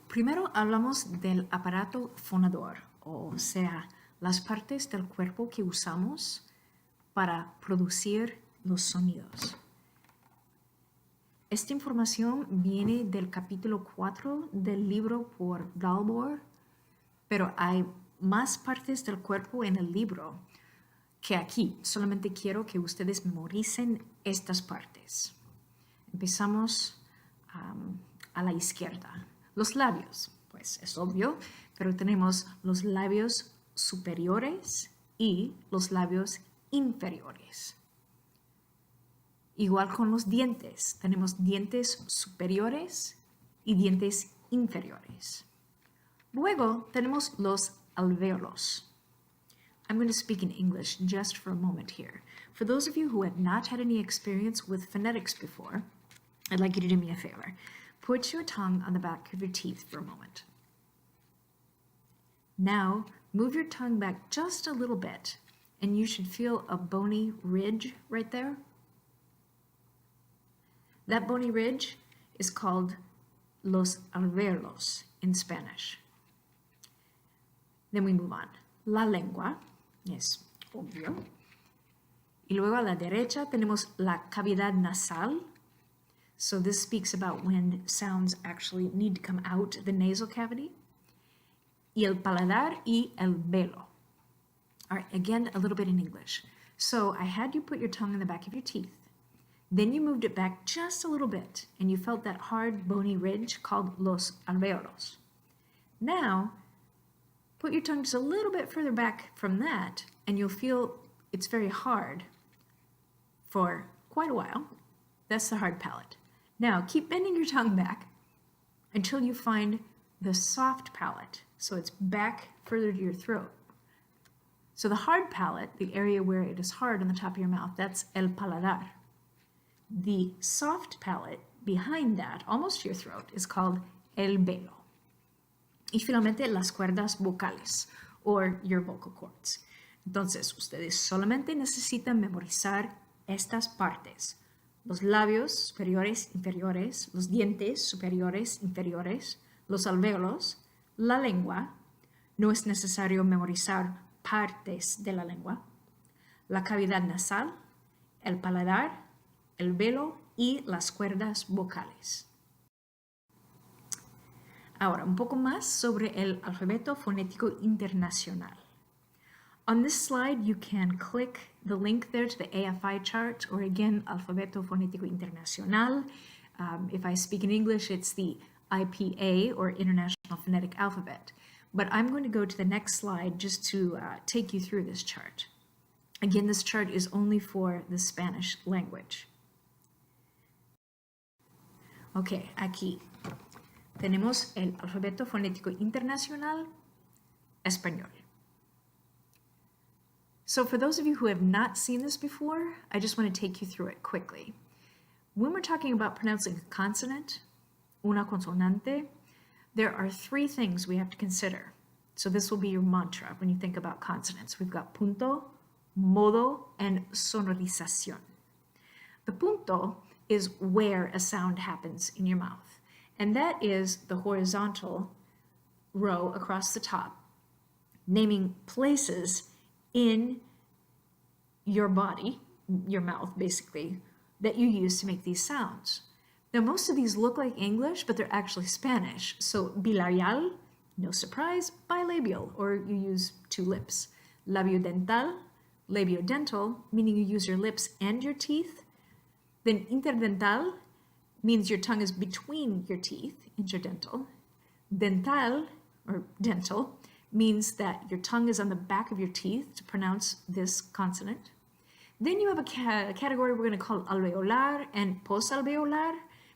Primero hablamos del aparato fonador, o sea, las partes del cuerpo que usamos para producir los sonidos. Esta información viene del capítulo 4 del libro por Dalmor, pero hay más partes del cuerpo en el libro que aquí. Solamente quiero que ustedes memoricen estas partes. Empezamos a la izquierda. Los labios, pues es obvio, pero tenemos los labios superiores y los labios inferiores. Igual con los dientes, tenemos dientes superiores y dientes inferiores. Luego tenemos los alvéolos. I'm going to speak in English just for a moment here. For those of you who have not had any experience with phonetics before, I'd like you to do me a favor. Put your tongue on the back of your teeth for a moment. Now, move your tongue back just a little bit, and you should feel a bony ridge right there. That bony ridge is called los alvéolos in Spanish. Then we move on. La lengua, es obvio. Y luego a la derecha tenemos la cavidad nasal. So this speaks about when sounds actually need to come out the nasal cavity. Y el paladar y el velo. All right, again, a little bit in English. So I had you put your tongue in the back of your teeth. Then you moved it back just a little bit, and you felt that hard, bony ridge called los alvéolos. Now, put your tongue just a little bit further back from that, and you'll feel it's very hard for quite a while. That's the hard palate. Now, keep bending your tongue back until you find the soft palate. So it's back further to your throat. So the hard palate, the area where it is hard on the top of your mouth, that's el paladar. The soft palate behind that, almost to your throat, is called el velo. Y finalmente las cuerdas vocales, or your vocal cords. Entonces, ustedes solamente necesitan memorizar estas partes. Los labios superiores, inferiores, los dientes superiores, inferiores, los alvéolos, la lengua. No es necesario memorizar partes de la lengua. La cavidad nasal, el paladar, el velo y las cuerdas vocales. Ahora, un poco más sobre el alfabeto fonético internacional. On this slide, you can click the link there to the AFI chart, or again, Alfabeto Fonético Internacional. If I speak in English, it's the IPA, or International Phonetic Alphabet. But I'm going to go to the next slide just to take you through this chart. Again, this chart is only for the Spanish language. Ok, aquí tenemos el Alfabeto Fonético Internacional Español. So for those of you who have not seen this before, I just want to take you through it quickly. When we're talking about pronouncing a consonant, una consonante, there are three things we have to consider. So this will be your mantra when you think about consonants. We've got punto, modo, and sonorización. The punto is where a sound happens in your mouth, and that is the horizontal row across the top, naming places in your body, your mouth basically, that you use to make these sounds. Now most of these look like English, but they're actually Spanish. So bilabial, no surprise, bilabial, or you use two lips. Labiodental, labiodental, meaning you use your lips and your teeth. Then interdental means your tongue is between your teeth, interdental. Dental, or dental, means that your tongue is on the back of your teeth to pronounce this consonant. Then you have a category we're going to call alveolar and posalveolar,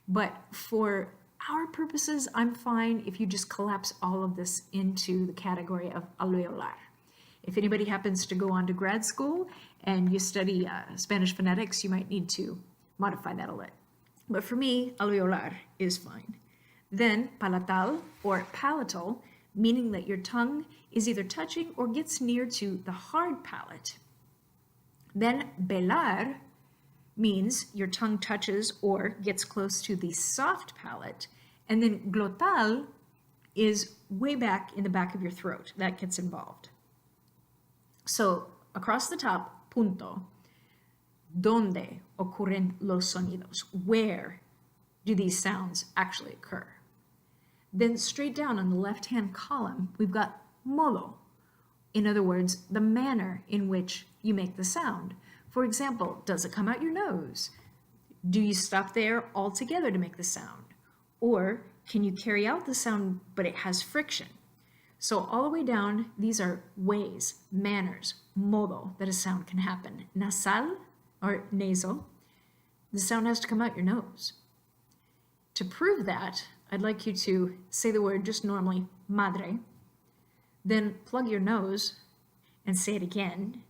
but for our purposes, I'm fine if you just collapse all of this into the category of alveolar. If anybody happens to go on to grad school and you study Spanish phonetics, you might need to modify that a little. But for me, alveolar is fine. Then palatal, or palatal, meaning that your tongue is either touching or gets near to the hard palate. Then velar means your tongue touches or gets close to the soft palate. And then glottal is way back in the back of your throat. That gets involved. So across the top, punto, donde ocurren los sonidos? Where do these sounds actually occur? Then straight down on the left-hand column, we've got modo. In other words, the manner in which you make the sound. For example, does it come out your nose? Do you stop there altogether to make the sound? Or can you carry out the sound, but it has friction? So all the way down, these are ways, manners, modo, that a sound can happen. Nasal, or nasal, the sound has to come out your nose. To prove that, I'd like you to say the word just normally, madre, then plug your nose and say it again.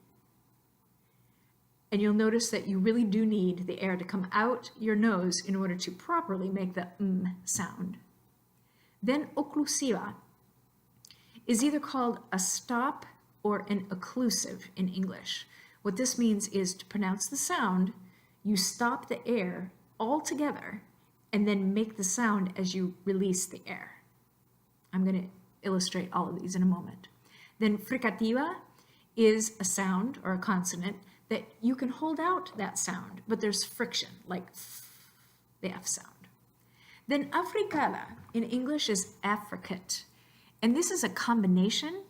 And you'll notice that you really do need the air to come out your nose in order to properly make the sound. Then occlusiva is either called a stop or an occlusive in English. What this means is to pronounce the sound, you stop the air altogether and then make the sound as you release the air. I'm going to illustrate all of these in a moment. Then fricativa is a sound or a consonant that you can hold out that sound, but there's friction, like the F sound. Then africada in English is affricate, and this is a combination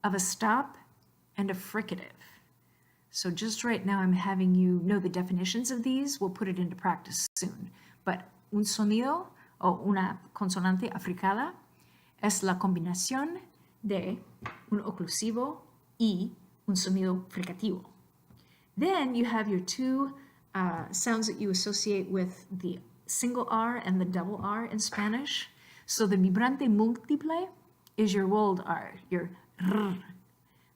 of a stop and a fricative. So just right now I'm having you know the definitions of these. We'll put it into practice soon. But un sonido o una consonante africada es la combinación de un oclusivo y un sonido fricativo. Then you have your two sounds that you associate with the single R and the double R in Spanish. So the vibrante múltiple is your rolled R, your R.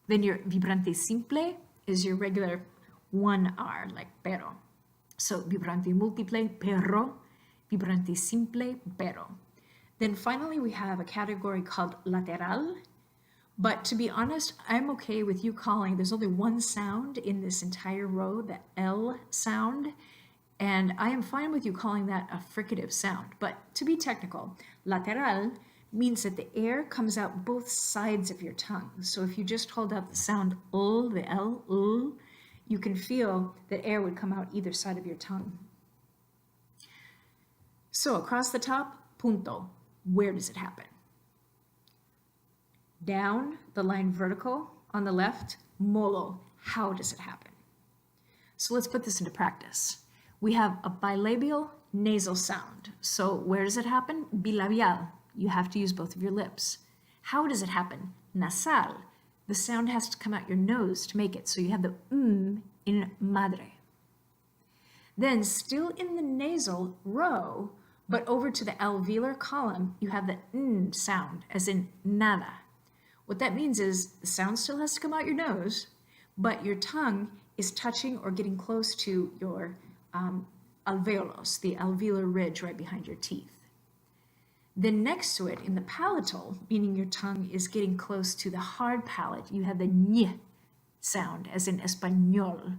Then your vibrante simple is your regular one R, like pero. So vibrante múltiple, perro, vibrante simple, pero. Then finally we have a category called lateral. But to be honest, I'm okay with you calling, there's only one sound in this entire row, the L sound, and I am fine with you calling that a fricative sound. But to be technical, lateral means that the air comes out both sides of your tongue. So if you just hold out the sound ul, the L, ul, you can feel that air would come out either side of your tongue. So across the top, punto, where does it happen? Down the line vertical on the left, modo, how does it happen? So let's put this into practice. We have a bilabial nasal sound. So where does it happen? Bilabial. You have to use both of your lips. How does it happen? Nasal. The sound has to come out your nose to make it. So you have the in madre. Then still in the nasal row, but over to the alveolar column, you have the n sound, as in nada. What that means is the sound still has to come out your nose, but your tongue is touching or getting close to your alveolus, the alveolar ridge right behind your teeth. Then next to it, in the palatal, meaning your tongue is getting close to the hard palate, you have the ñ sound, as in español.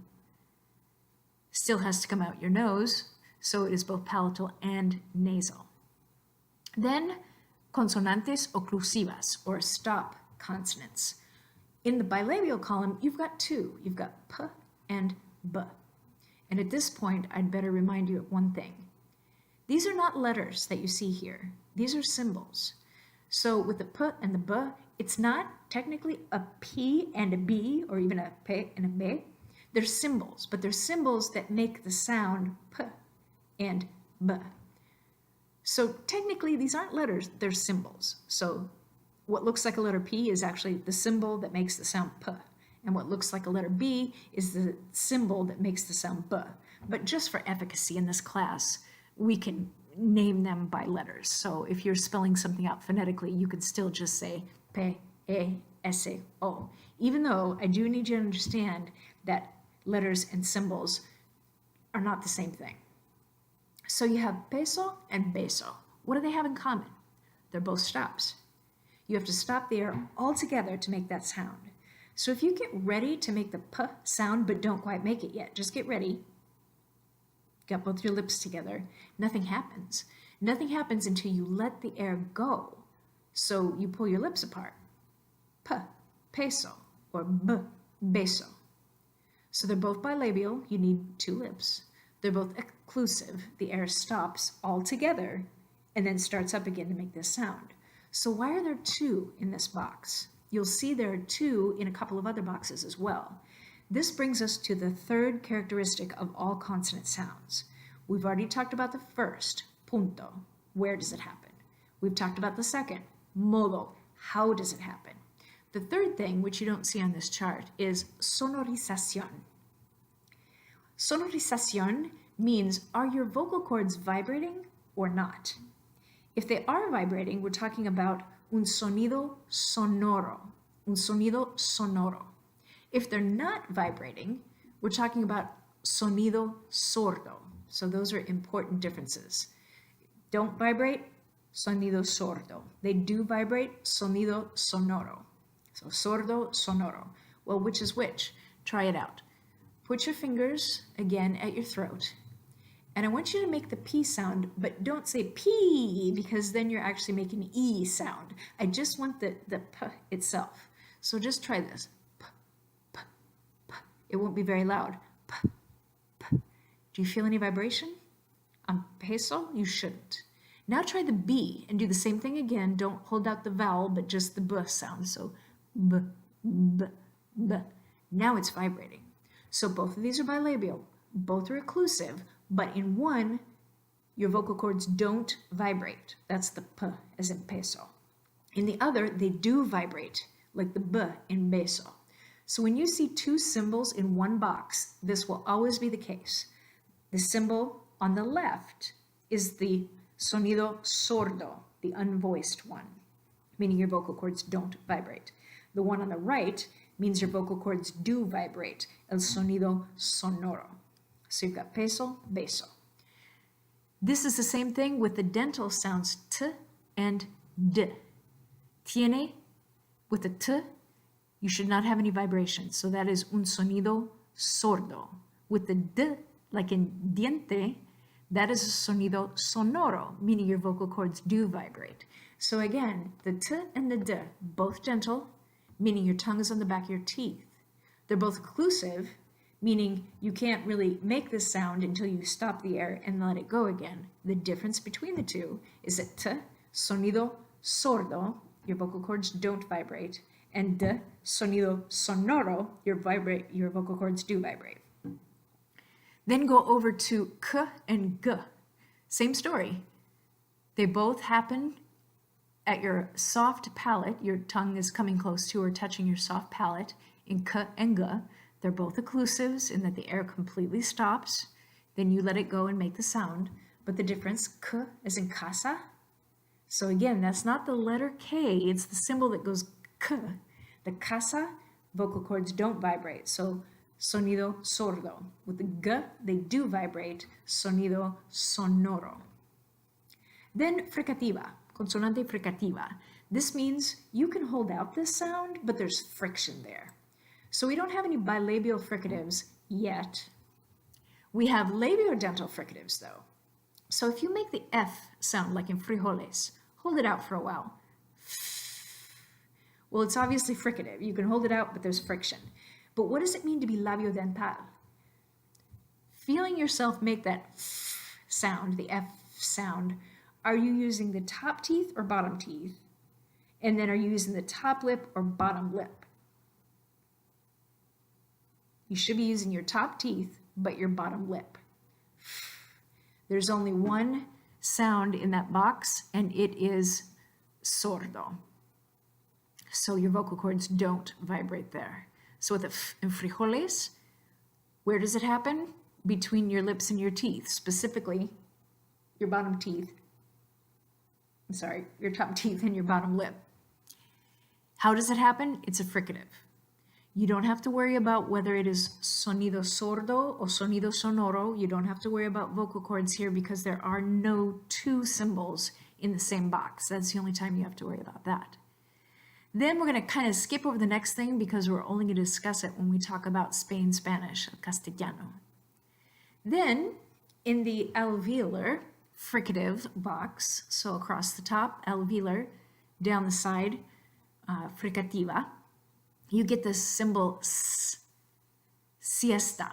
Still has to come out your nose, so it is both palatal and nasal. Then consonantes oclusivas, or stop consonants. In the bilabial column, you've got two. You've got p and b. And at this point, I'd better remind you of one thing. These are not letters that you see here. These are symbols. So with the p and the b, it's not technically a p and a b, or even a p and a b. They're symbols, but they're symbols that make the sound p and b. So technically, these aren't letters, they're symbols. So what looks like a letter P is actually the symbol that makes the sound P. And what looks like a letter B is the symbol that makes the sound B. But just for efficacy in this class, we can name them by letters. So if you're spelling something out phonetically, you could still just say P, E, S, O. Even though I do need you to understand that letters and symbols are not the same thing. So you have peso and beso. What do they have in common? They're both stops. You have to stop the air altogether to make that sound. So if you get ready to make the p sound, but don't quite make it yet, just get ready. Got both your lips together. Nothing happens. Nothing happens until you let the air go So you pull your lips apart. P, peso, or B, beso. So they're both bilabial, you need two lips. They're both occlusive, the air stops altogether and then starts up again to make this sound. So why are there two in this box? You'll see there are two in a couple of other boxes as well. This brings us to the third characteristic of all consonant sounds. We've already talked about the first, punto. Where does it happen? We've talked about the second, modo. How does it happen? The third thing, which you don't see on this chart, is sonorización. Sonorización means, are your vocal cords vibrating or not? If they are vibrating, we're talking about un sonido sonoro. Un sonido sonoro. If they're not vibrating, we're talking about sonido sordo. So those are important differences. Don't vibrate, sonido sordo. They do vibrate, sonido sonoro. So sordo, sonoro. Well, which is which? Try it out. Put your fingers again at your throat. And I want you to make the P sound, but don't say P, because then you're actually making an E sound. I just want the P itself. So just try this. P, P, P. It won't be very loud. P, P. Do you feel any vibration? On peso, you shouldn't. Now try the B and do the same thing again. Don't hold out the vowel, but just the B sound. So B, B, B. Now it's vibrating. So both of these are bilabial. Both are occlusive, but in one, your vocal cords don't vibrate. That's the P, as in peso. In the other, they do vibrate, like the B in beso. So when you see two symbols in one box, this will always be the case. The symbol on the left is the sonido sordo, the unvoiced one, meaning your vocal cords don't vibrate. The one on the right means your vocal cords do vibrate, el sonido sonoro. So you've got peso, beso. This is the same thing with the dental sounds T and D. Tiene, with the T, you should not have any vibration. So that is un sonido sordo. With the D, like in diente, that is a sonido sonoro, meaning your vocal cords do vibrate. So again, the T and the D, both dental, meaning your tongue is on the back of your teeth. They're both occlusive, meaning you can't really make this sound until you stop the air and let it go again. The difference between the two is that T, sonido sordo, your vocal cords don't vibrate, and D, sonido sonoro, your vocal cords do vibrate. Then go over to K and G. Same story. They both happen at your soft palate. Your tongue is coming close to or touching your soft palate in K and G. They're both occlusives in that the air completely stops. Then you let it go and make the sound. But the difference, K is in casa. So again, that's not the letter K. It's the symbol that goes K. The casa, vocal cords don't vibrate. So sonido sordo. With the G, they do vibrate. Sonido sonoro. Then fricativa, consonante fricativa. This means you can hold out this sound, but there's friction there. So we don't have any bilabial fricatives yet. We have labiodental fricatives though. So if you make the F sound like in frijoles, hold it out for a while. Well, it's obviously fricative. You can hold it out, but there's friction. But what does it mean to be labiodental? Feeling yourself make that sound, the F sound, are you using the top teeth or bottom teeth? And then are you using the top lip or bottom lip? You should be using your top teeth, but your bottom lip. There's only one sound in that box, and it is sordo. So your vocal cords don't vibrate there. So with the F in frijoles, where does it happen? Between your lips and your teeth, specifically your bottom teeth. I'm sorry, your top teeth and your bottom lip. How does it happen? It's a fricative. You don't have to worry about whether it is sonido sordo or sonido sonoro. You don't have to worry about vocal cords here because there are no two symbols in the same box. That's the only time you have to worry about that. Then we're going to kind of skip over the next thing because we're only going to discuss it when we talk about Spain Spanish, Castellano. Then in the alveolar fricative box, so across the top, alveolar, down the side, fricativa, you get this symbol s, siesta.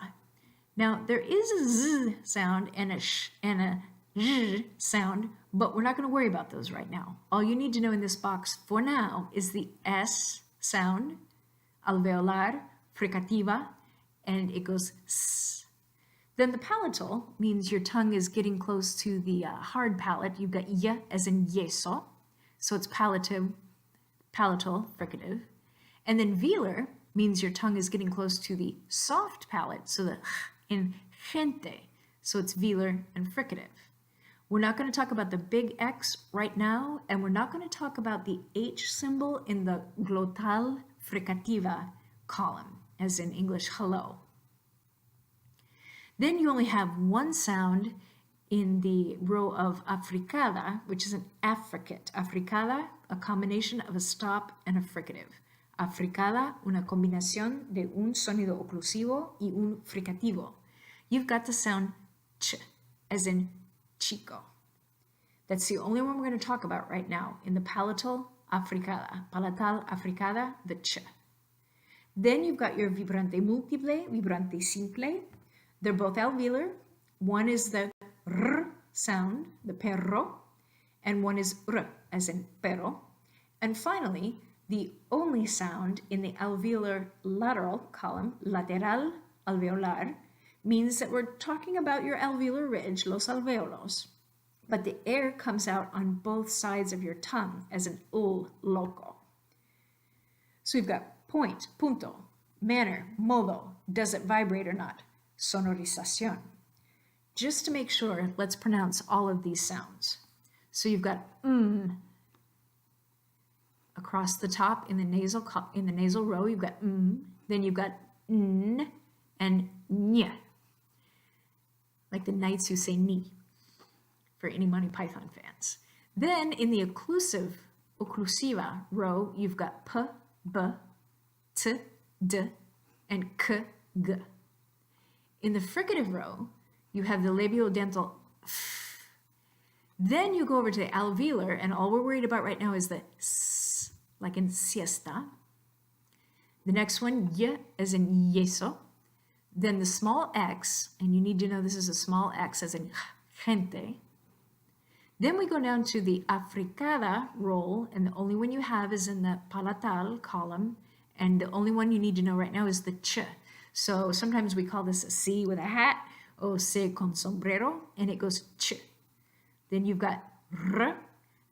Now, there is a z sound and a sh and a zh sound, but we're not going to worry about those right now. All you need to know in this box for now is the S sound, alveolar, fricativa, and it goes s. Then the palatal means your tongue is getting close to the hard palate. You've got y as in yeso, so it's palatal, fricative. And then velar means your tongue is getting close to the soft palate, so the in gente, so it's velar and fricative. We're not going to talk about the big X right now, and we're not going to talk about the H symbol in the glottal fricativa column, as in English hello. Then you only have one sound in the row of africada, which is an affricate. Africada, a combination of a stop and a fricative. Africada, una combinación de un sonido oclusivo y un fricativo. You've got the sound ch, as in chico. That's the only one we're going to talk about right now in the palatal africada, the ch. Then you've got your vibrante multiple, vibrante simple. They're both alveolar. One is the r sound, the perro, and one is r, as in pero. And finally, the only sound in the alveolar lateral column, lateral alveolar, means that we're talking about your alveolar ridge, los alveolos, but the air comes out on both sides of your tongue as an ul loco. So we've got point, punto, manner, modo, does it vibrate or not, sonorización. Just to make sure, let's pronounce all of these sounds. So you've got across the top in the nasal row, you've got then you've got n and ñ, like the knights who say ni, for any Monty Python fans. Then in the occlusiva row, you've got p, b, t, d, and k, g. In the fricative row, you have the labiodental f. Then you go over to the alveolar, and all we're worried about right now is the s, like in siesta. The next one, y, as in yeso. Then the small x, and you need to know this is a small x, as in gente. Then we go down to the africada roll, and the only one you have is in the palatal column, and the only one you need to know right now is the ch. So sometimes we call this a C with a hat, o C con sombrero, and it goes ch. Then you've got r,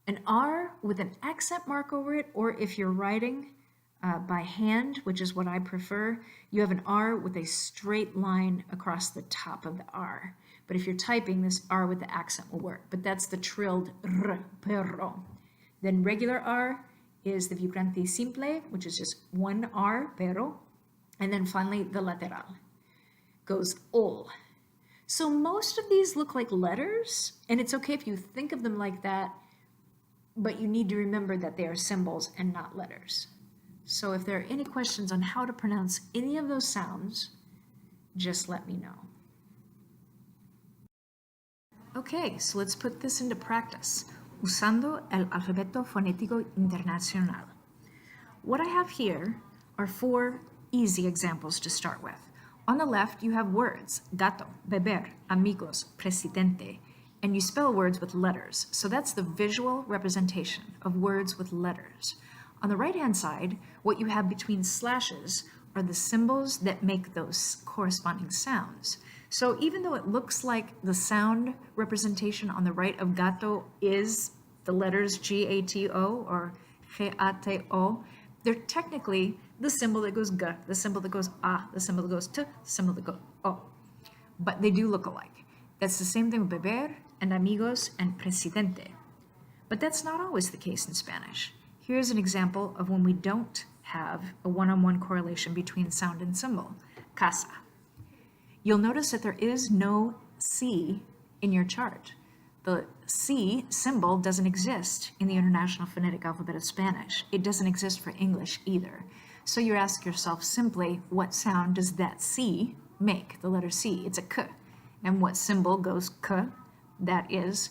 an R with an accent mark over it, or if you're writing by hand, which is what I prefer, you have an R with a straight line across the top of the R. But if you're typing, this R with the accent will work. But that's the trilled r, perro. Then regular R is the vibrante simple, which is just one R, pero. And then finally, the lateral goes ol. So most of these look like letters, and it's okay if you think of them like that, but you need to remember that they are symbols and not letters. So if there are any questions on how to pronounce any of those sounds, just let me know. Okay, so let's put this into practice. Usando el alfabeto fonético internacional. What I have here are 4 easy examples to start with. On the left, you have words, gato, beber, amigos, presidente, and you spell words with letters. So that's the visual representation of words with letters. On the right-hand side, what you have between slashes are the symbols that make those corresponding sounds. So even though it looks like the sound representation on the right of gato is the letters G-A-T-O or G-A-T-O, they're technically the symbol that goes G, the symbol that goes A, the symbol that goes T, the symbol that goes O. But they do look alike. That's the same thing with beber and amigos and presidente. But that's not always the case in Spanish. Here's an example of when we don't have a one-on-one correlation between sound and symbol. Casa. You'll notice that there is no C in your chart. The C symbol doesn't exist in the International Phonetic Alphabet of Spanish. It doesn't exist for English either. So you ask yourself simply, what sound does that C make? The letter C, it's a K. And what symbol goes K? That is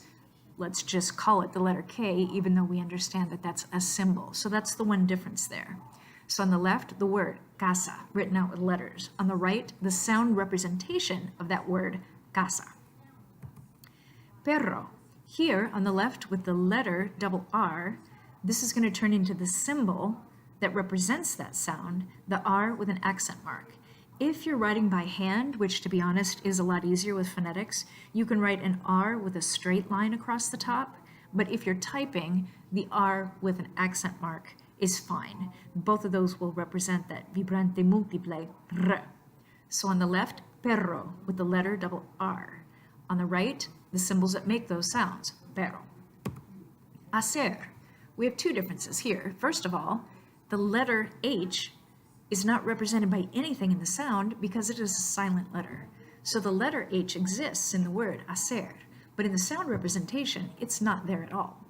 let's just call it the letter K, even though we understand that that's a symbol. So that's the one difference there. So on the left, the word casa, written out with letters. On the right, the sound representation of that word casa. Perro. Here on the left with the letter double R, this is going to turn into the symbol that represents that sound, the R with an accent mark. If you're writing by hand, which to be honest is a lot easier with phonetics, you can write an R with a straight line across the top, but if you're typing, the R with an accent mark is fine. Both of those will represent that vibrante multiple R. So on the left, perro with the letter double R. On the right, the symbols that make those sounds, perro. Hacer. We have two differences here. First of all, the letter H is not represented by anything in the sound because it is a silent letter. So the letter H exists in the word hacer, but in the sound representation, it's not there at all.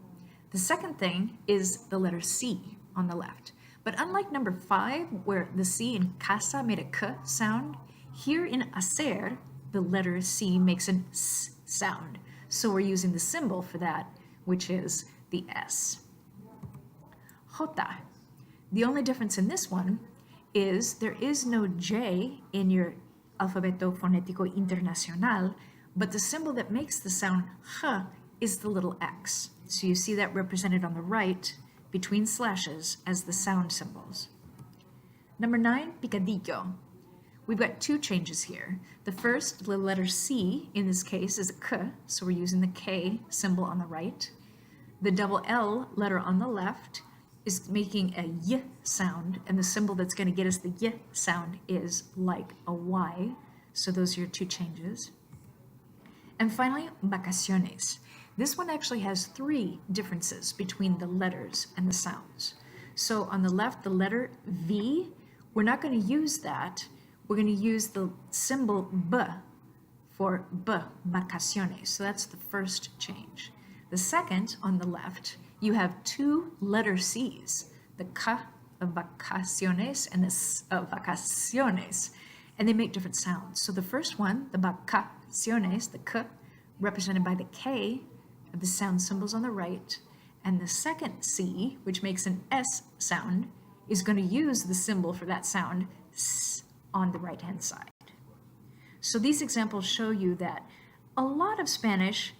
The second thing is the letter C on the left. But unlike number 5, where the C in casa made a K sound, here in hacer, the letter C makes an S sound. So we're using the symbol for that, which is the S. Jota. The only difference in this one is there is no J in your Alfabeto Fonético Internacional, but the symbol that makes the sound H is the little X. So you see that represented on the right between slashes as the sound symbols. Number 9, picadillo. We've got two changes here. The first, the letter C in this case is a K, so we're using the K symbol on the right. The double L letter on the left is making a Y sound, and the symbol that's going to get us the Y sound is like a Y. So those are your two changes. And finally, vacaciones. This one actually has 3 differences between the letters and the sounds. So on the left, the letter V, we're not going to use that. We're going to use the symbol B for B, vacaciones. So that's the first change. The second, on the left, you have 2 letter C's, the K of vacaciones and the S of vacaciones, and they make different sounds. So the first one, the vacaciones, the K, represented by the K of the sound symbols on the right, and the second C, which makes an S sound, is going to use the symbol for that sound, S, on the right-hand side. So these examples show you that a lot of Spanish,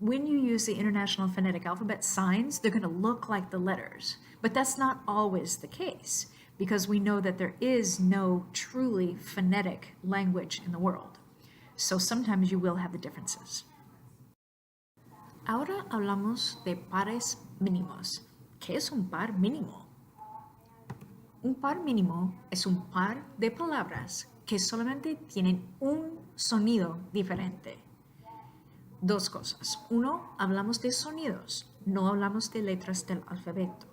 when you use the International Phonetic Alphabet signs, they're going to look like the letters. But that's not always the case, because we know that there is no truly phonetic language in the world. So sometimes you will have the differences. Ahora hablamos de pares mínimos. ¿Qué es un par mínimo? Un par mínimo es un par de palabras que solamente tienen un sonido diferente. Dos cosas. Uno, hablamos de sonidos, no hablamos de letras del alfabeto.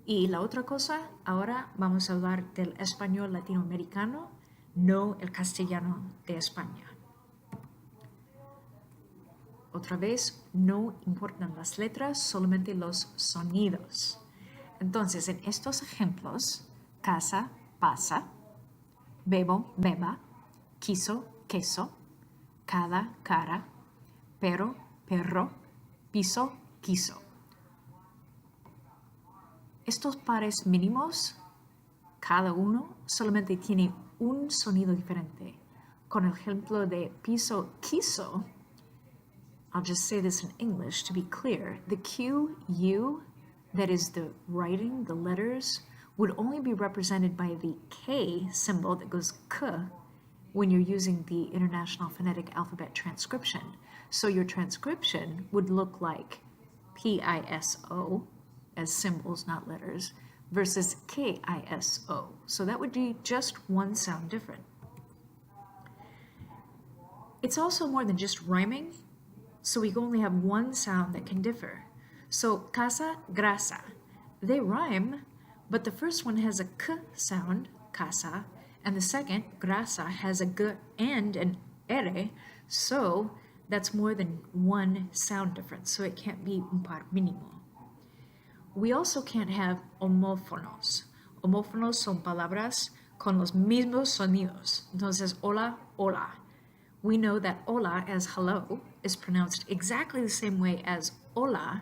Y la otra cosa, ahora vamos a hablar del español latinoamericano, no el castellano de España. Otra vez, no importan las letras, solamente los sonidos. Entonces, en estos ejemplos, casa, pasa, bebo, beba, quiso, queso, cada, cara, pero, perro, piso, quiso. Estos pares mínimos, cada uno solamente tiene un sonido diferente. Con el ejemplo de piso, quiso, I'll just say this in English to be clear. The Q, U, that is the writing, the letters, would only be represented by the K symbol that goes K when you're using the International Phonetic Alphabet transcription. So your transcription would look like P-I-S-O as symbols, not letters, versus K-I-S-O. So that would be just one sound different. It's also more than just rhyming, so we only have one sound that can differ. So casa, grasa, they rhyme, but the first one has a K sound, casa, and the second, grasa, has a G and an R, so that's more than one sound difference, so it can't be un par mínimo. We also can't have homófonos. Homófonos son palabras con los mismos sonidos. Entonces, hola, hola. we know that hola as hello is pronounced exactly the same way as hola,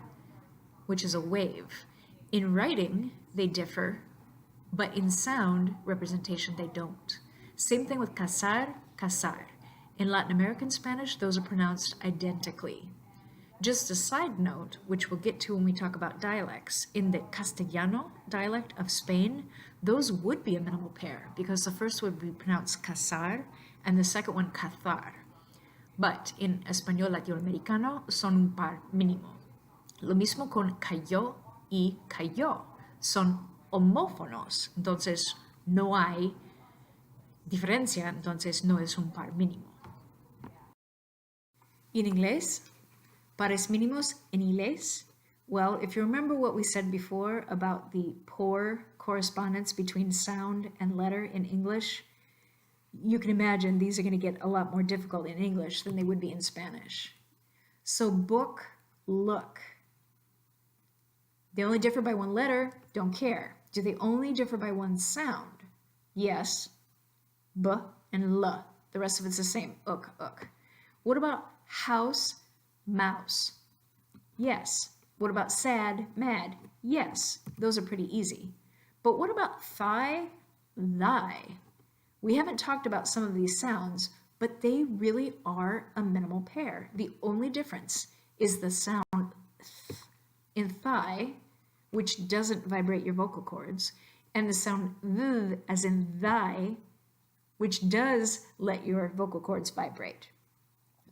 which is a wave. In writing, they differ, but in sound representation, they don't. Same thing with casar, casar. In Latin American Spanish, those are pronounced identically. Just a side note, which we'll get to when we talk about dialects, in the Castellano dialect of Spain, those would be a minimal pair because the first would be pronounced casar and the second one cazar. But in Español Latinoamericano son un par mínimo. Lo mismo con cayó y cayó. Son homófonos, entonces no hay diferencia, entonces no es un par mínimo. Y en inglés, pares mínimos en inglés? Well, if you remember what we said before about the poor correspondence between sound and letter in English, you can imagine these are going to get a lot more difficult in English than they would be in Spanish. So book, look. They only differ by one letter, don't care. Do they only differ by one sound? Yes, b and l. The rest of it's the same, uk, uk. What about house, mouse? Yes. What about sad, mad? Yes. Those are pretty easy. But what about thigh, thy? We haven't talked about some of these sounds, but they really are a minimal pair. The only difference is the sound th in thigh, which doesn't vibrate your vocal cords, and the sound th as in thy, which does let your vocal cords vibrate.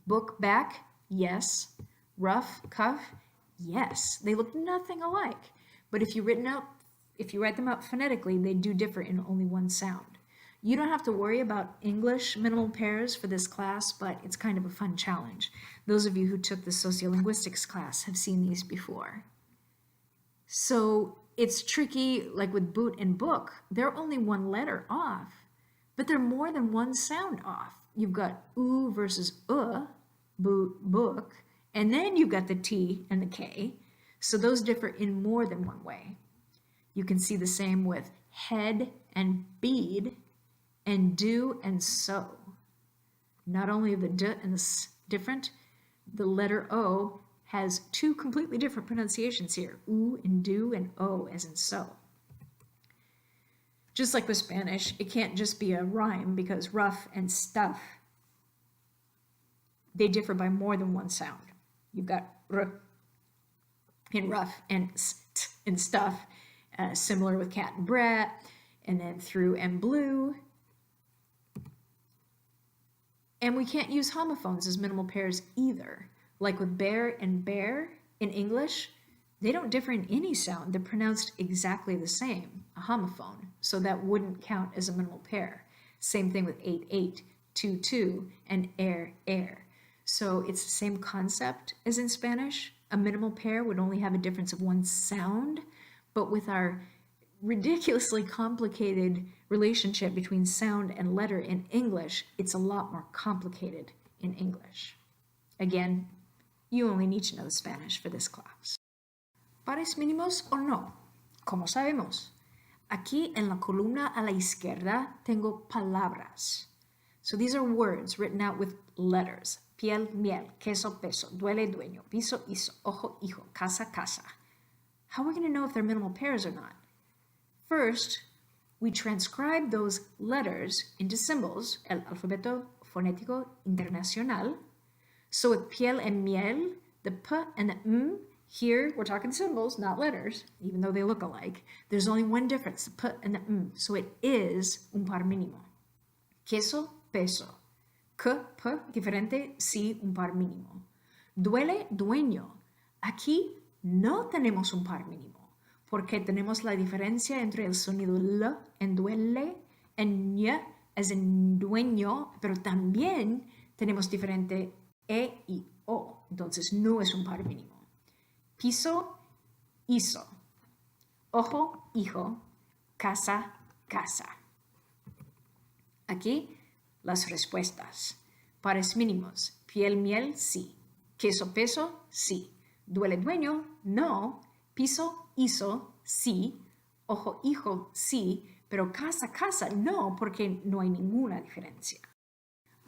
Book, back, yes. Rough, cuff, yes. They look nothing alike, but if you write them out phonetically, they do differ in only one sound. You don't have to worry about English minimal pairs for this class, but it's kind of a fun challenge. Those of you who took the sociolinguistics class have seen these before. So it's tricky, like with boot and book, they're only one letter off, but they're more than one sound off. You've got oo versus boot, book, and then you've got the T and the K, so those differ in more than one way. You can see the same with head and bead, and do and so. Not only are the d and the s different, the letter O has two completely different pronunciations here, oo and do and o as in so. Just like with Spanish, it can't just be a rhyme because rough and stuff, they differ by more than one sound. You've got r in rough and st in stuff, similar with cat and brat, and then through and blue. And we can't use homophones as minimal pairs either. Like with bear and bear in English, they don't differ in any sound. They're pronounced exactly the same, a homophone. So that wouldn't count as a minimal pair. Same thing with 8, 8, 2, 2, and air, air. So it's the same concept as in Spanish. A minimal pair would only have a difference of one sound, but with our ridiculously complicated relationship between sound and letter in English, it's a lot more complicated in English. Again, you only need to know Spanish for this class. ¿Pares mínimos o no? ¿Cómo sabemos? Aquí en la columna a la izquierda tengo palabras. So these are words written out with letters. Piel, miel, queso, peso, duele, dueño, piso, hizo, ojo, hijo, casa, casa. How are we going to know if they're minimal pairs or not? First, we transcribe those letters into symbols, el alfabeto fonético internacional. So with piel and miel, the p and the m, here we're talking symbols, not letters, even though they look alike. There's only one difference, the p and the m, so it is un par mínimo. Queso, peso. Que, p, diferente, sí, un par mínimo. Duele, dueño. Aquí no tenemos un par mínimo, porque tenemos la diferencia entre el sonido L en duele, en ñ as en dueño, pero también tenemos diferente E y O, entonces no es un par mínimo. Piso, hizo. Ojo, hijo. Casa, casa. Aquí las respuestas. Pares mínimos. Piel, miel, sí. Queso, peso, sí. Duele, dueño, no. Piso, hizo, sí. Ojo, hijo, sí. Pero casa, casa, no, porque no hay ninguna diferencia.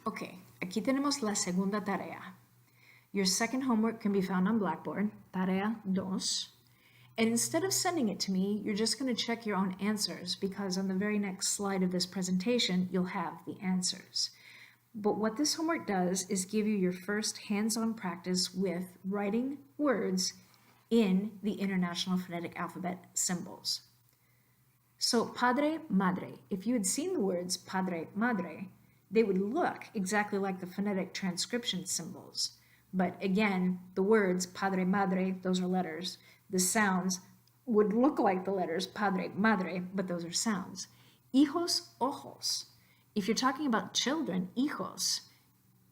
Ok, aquí tenemos la segunda tarea. Your second homework can be found on Blackboard, tarea 2. And instead of sending it to me, you're just going to check your own answers because on the very next slide of this presentation, you'll have the answers. But what this homework does is give you your first hands-on practice with writing words in the International Phonetic Alphabet symbols. So padre, madre, if you had seen the words padre, madre, they would look exactly like the phonetic transcription symbols. But again, the words padre, madre, those are letters. The sounds would look like the letters padre, madre, but those are sounds. Hijos, ojos. If you're talking about children, hijos,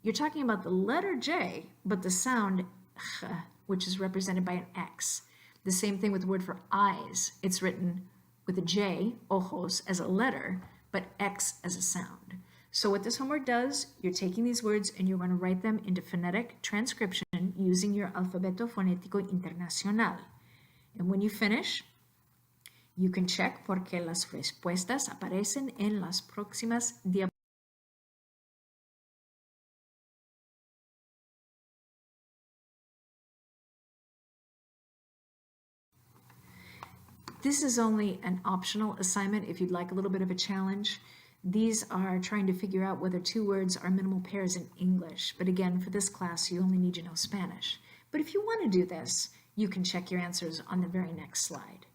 you're talking about the letter J, but the sound ch, which is represented by an X. The same thing with the word for eyes. It's written with a J, ojos, as a letter, but X as a sound. So what this homework does, you're taking these words and you're going to write them into phonetic transcription using your Alfabeto Fonético Internacional. And when you finish, you can check porque las respuestas aparecen en las próximas diapositivas. This is only an optional assignment if you'd like a little bit of a challenge. These are trying to figure out whether two words are minimal pairs in English. But again, for this class, you only need to know Spanish. But if you want to do this, you can check your answers on the very next slide.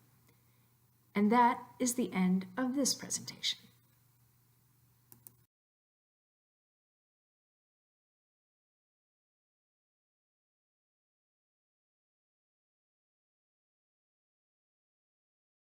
And that is the end of this presentation.